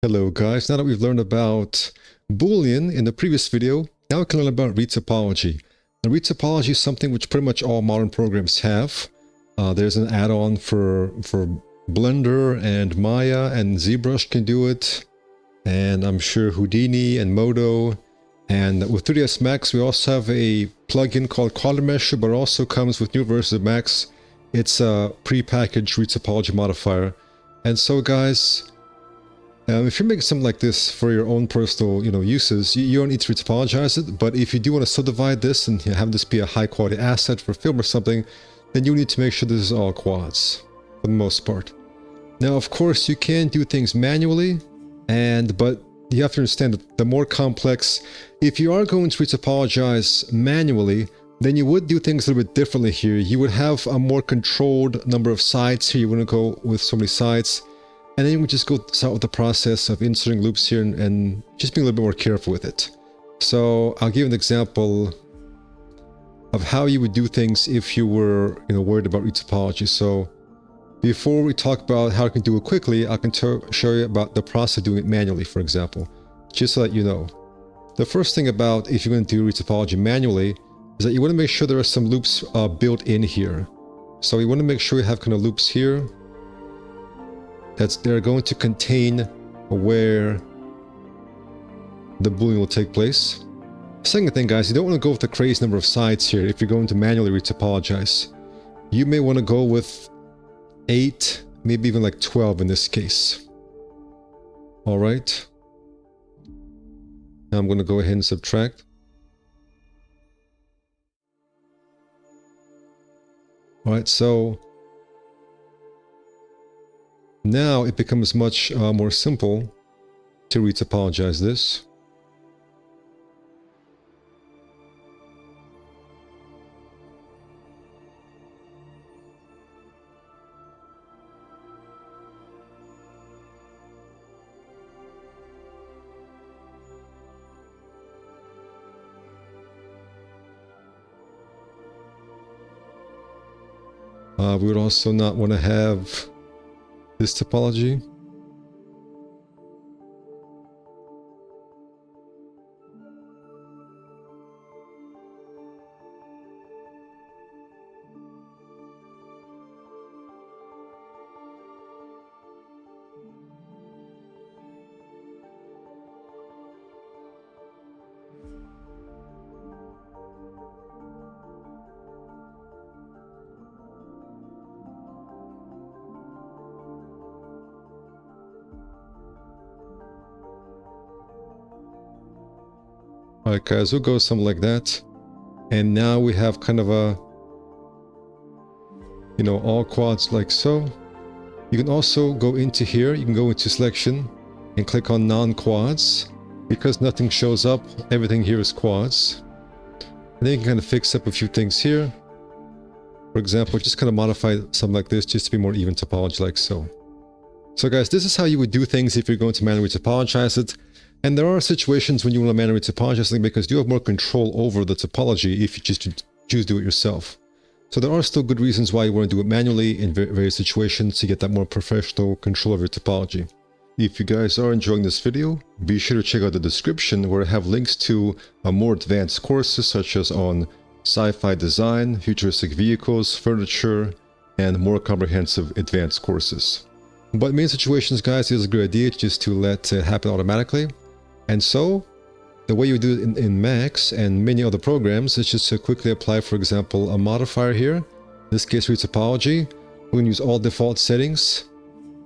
Hello guys, now that we've learned about Boolean in the previous video, now we can learn about retopology. Now retopology is something which pretty much all modern programs have. There's an add-on for Blender and Maya, and ZBrush can do it. And I'm sure Houdini and Modo. And with 3ds Max we also have a plugin called Quad Mesher, but it also comes with new versions of Max. It's a pre-packaged retopology modifier. And so guys, if you're making something like this for your own personal, uses, you don't need to retopologize it. But if you do want to subdivide this and have this be a high-quality asset for film or something, then you need to make sure this is all quads for the most part. Now, of course, you can do things manually, but you have to understand that the more complex, if you are going to retopologize manually, then you would do things a little bit differently here. You would have a more controlled number of sides here. You wouldn't go with so many sides. And then you would just start with the process of inserting loops here and just being a little bit more careful with it. So I'll give an example of how you would do things if you were worried about retopology. So before we talk about how you can do it quickly, I can show you about the process of doing it manually, for example, just so that you know. The first thing about if you're going to do retopology manually is that you want to make sure there are some loops built in here. So you want to make sure you have kind of loops here they're going to contain where the Boolean will take place. Second thing, guys, you don't want to go with a crazy number of sides here if you're going to manually retopologize. You may want to go with 8, maybe even like 12 in this case. Alright. Now I'm going to go ahead and subtract. Alright, so now it becomes much more simple to retopologize this. We would also not want to have this topology. Alright guys, we'll go something like that. And now we have kind of a, all quads like so. You can also go into here, you can go into selection and click on non-quads. Because nothing shows up, everything here is quads. And then you can kind of fix up a few things here. For example, just kind of modify something like this just to be more even topology like so. So guys, this is how you would do things if you're going to manually topologize it. And there are situations when you want to manually topologize something because you have more control over the topology if you just choose to do it yourself. So there are still good reasons why you want to do it manually in various situations to get that more professional control of your topology. If you guys are enjoying this video, be sure to check out the description where I have links to more advanced courses such as on sci-fi design, futuristic vehicles, furniture, and more comprehensive advanced courses. But in many situations, guys, it is a good idea just to let it happen automatically. And so, the way you do it in Max and many other programs is just to quickly apply, for example, a modifier here. In this case, retopology. We're going to use all default settings.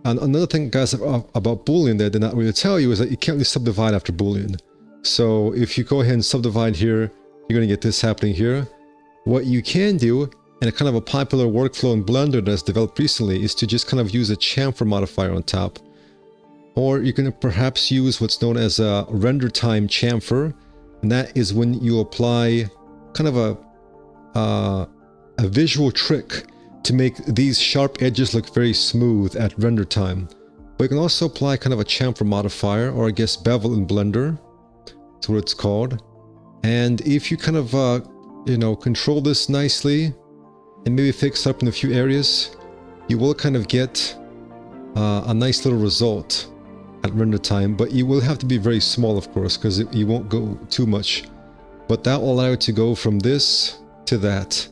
And another thing, guys, about Boolean that I did not really tell you is that you can't really subdivide after Boolean. So if you go ahead and subdivide here, you're going to get this happening here. What you can do, and a kind of a popular workflow in Blender that's developed recently, is to just kind of use a chamfer modifier on top. Or you can perhaps use what's known as a render time chamfer, and that is when you apply kind of a visual trick to make these sharp edges look very smooth at render time. But you can also apply kind of a chamfer modifier, or I guess bevel in Blender. That's what it's called. And if you kind of control this nicely and maybe fix up in a few areas, you will kind of get a nice little result at render time, but you will have to be very small, of course, because you won't go too much. But that will allow you to go from this to that.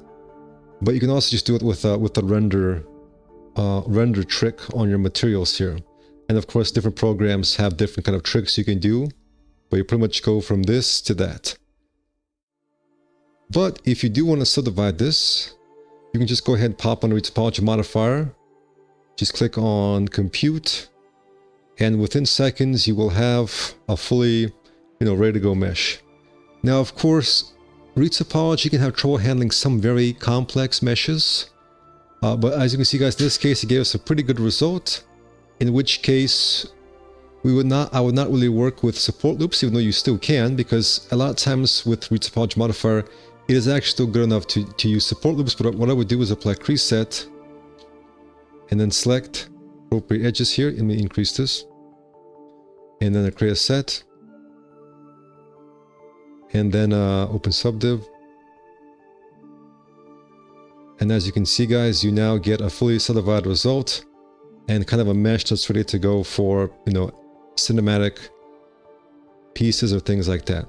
But you can also just do it with the render trick on your materials here. And of course, different programs have different kind of tricks you can do, but you pretty much go from this to that. But if you do want to subdivide this, you can just go ahead and pop on the Retopology modifier. Just click on compute, and within seconds you will have a fully, ready to go mesh. Now, of course, Retopology can have trouble handling some very complex meshes, but as you can see, guys, in this case it gave us a pretty good result. In which case, I would not really work with support loops, even though you still can, because a lot of times with Retopology modifier, it is actually still good enough to use support loops. But what I would do is apply crease set, and then select appropriate edges here. Let me increase this, and then I create a set, and then open subdiv. And as you can see, guys, you now get a fully subdivided result and kind of a mesh that's ready to go for, cinematic pieces or things like that.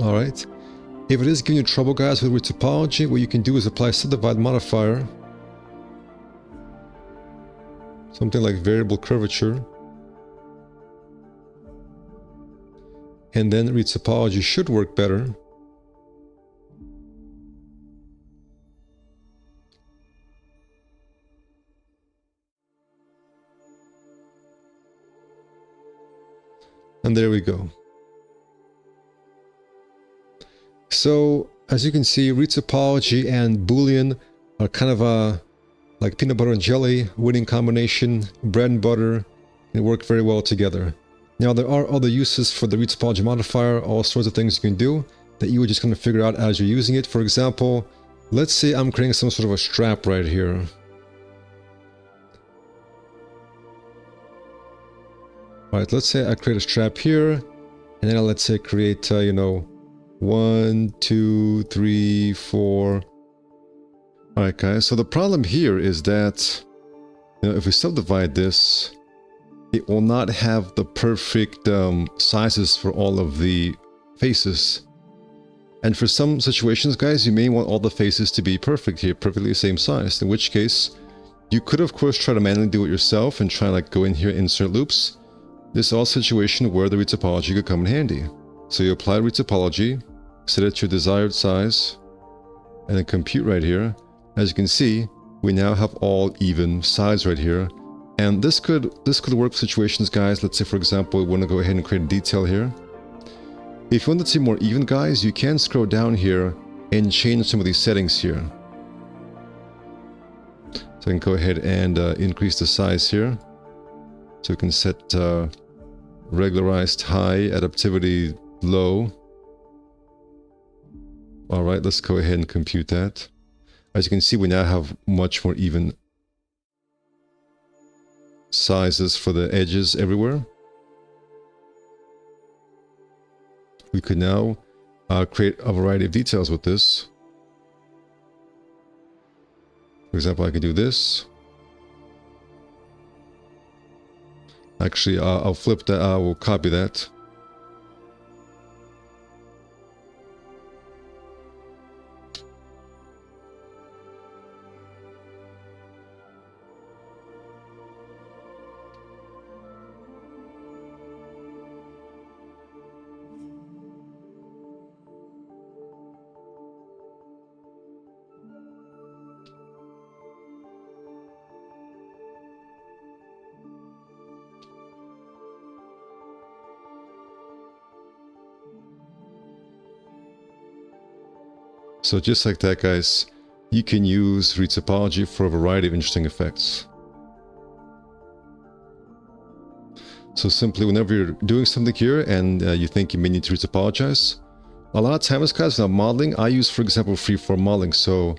Alright, if it is giving you trouble, guys, with Retopology, what you can do is apply subdivide modifier, something like variable curvature, and then Retopology should work better. And there we go. So, as you can see, Retopology and Boolean are kind of like peanut butter and jelly, winning combination, bread and butter, and work very well together. Now, there are other uses for the Retopology modifier, all sorts of things you can do that you would just kind of figure out as you're using it. For example, let's say I'm creating some sort of a strap right here. Alright, let's say I create a strap here, and then let's say create, 1, 2, 3, 4. Alright, guys, so the problem here is that, if we subdivide this, it will not have the perfect sizes for all of the faces. And for some situations, guys, you may want all the faces to be perfect here, perfectly the same size, in which case, you could, of course, try to manually do it yourself and try go in here, insert loops. This is all a situation where the Retopology could come in handy. So you apply Retopology, set it to your desired size, and then compute right here. As you can see, we now have all even sides right here. And this could work for situations, guys. Let's say, for example, we want to go ahead and create a detail here. If you want it to be more even, guys, you can scroll down here and change some of these settings here. So I can go ahead and increase the size here. So we can set regularized high, adaptivity low. Alright, let's go ahead and compute that. As you can see, we now have much more even sizes for the edges everywhere. We could now create a variety of details with this. For example, I could do this. Actually, I'll flip that, I will copy that. So just like that, guys, you can use Retopology for a variety of interesting effects. So simply, whenever you're doing something here and you think you may need to retopologize, A lot of times, guys, when I'm modeling, I use, for example, freeform modeling. So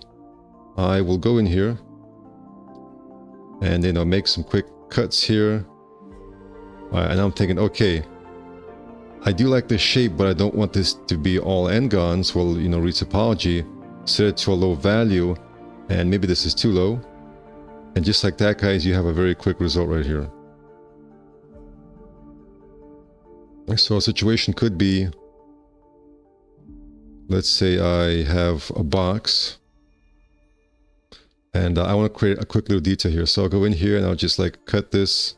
I will go in here and, make some quick cuts here. And I'm thinking, okay, I do like this shape, but I don't want this to be all n-gons. Well, retopology, set it to a low value, and maybe this is too low. And just like that, guys, you have a very quick result right here. So a situation could be, let's say I have a box, and I want to create a quick little detail here. So I'll go in here and I'll just like cut this.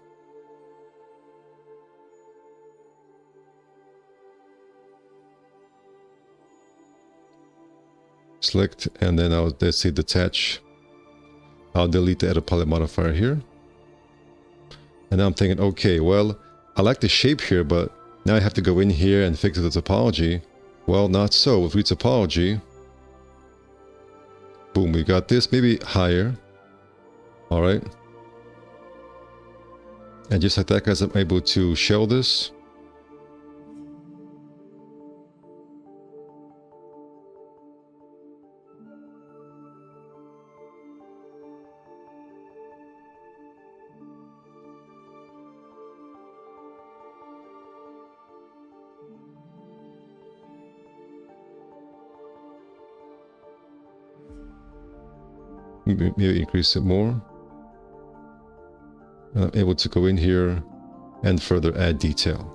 Select, and then let's say detach. I'll delete the edit palette modifier here. And now I'm thinking, okay, well, I like the shape here, but now I have to go in here and fix the topology. Well, not so with retopology. Boom, we got this, maybe higher. All right. And just like that, guys, I'm able to shell this. Maybe increase it more. And I'm able to go in here and further add detail.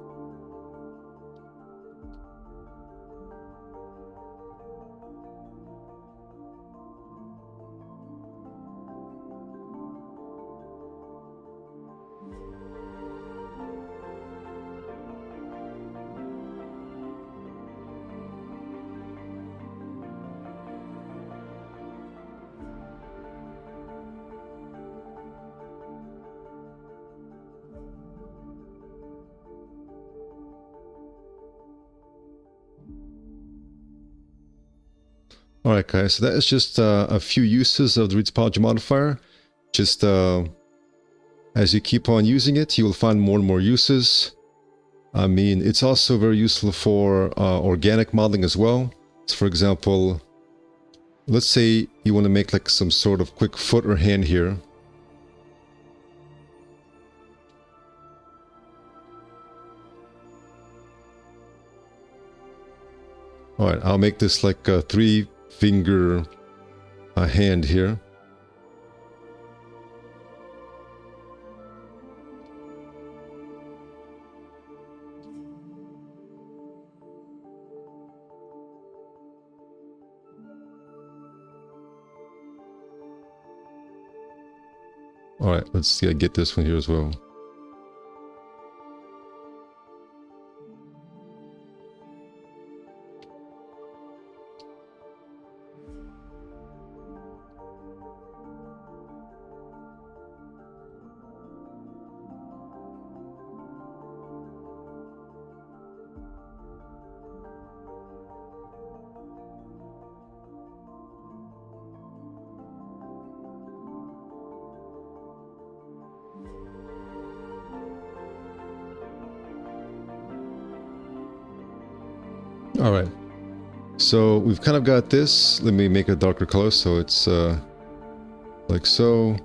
Alright guys, so that is just a few uses of the Retopology modifier. Just as you keep on using it, you will find more and more uses. I mean, it's also very useful for organic modeling as well. So for example, let's say you want to make like some sort of quick foot or hand here. Alright, I'll make this like a 3-finger hand here. Alright, let's see, I get this one here as well. All right, so we've kind of got this. Let me make a darker color so it's like so.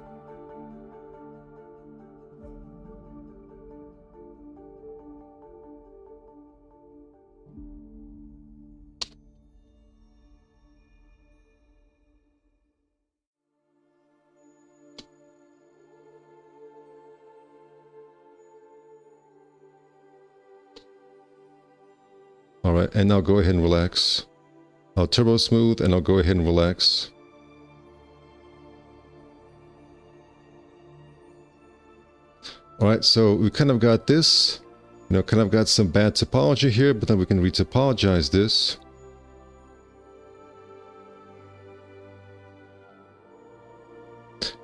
All right, and now go ahead and relax. I'll turbo smooth and I'll go ahead and relax. All right, so we kind of got this, kind of got some bad topology here, but then we can retopologize this.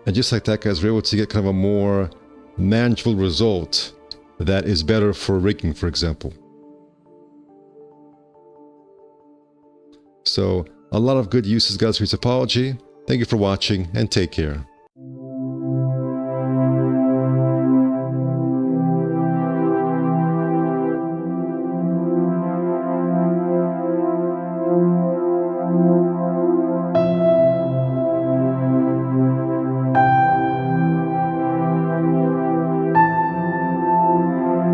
And just like that, guys, we're able to get kind of a more manageable result that is better for rigging, for example. So a lot of good uses, guys, for topology. Thank you for watching and take care.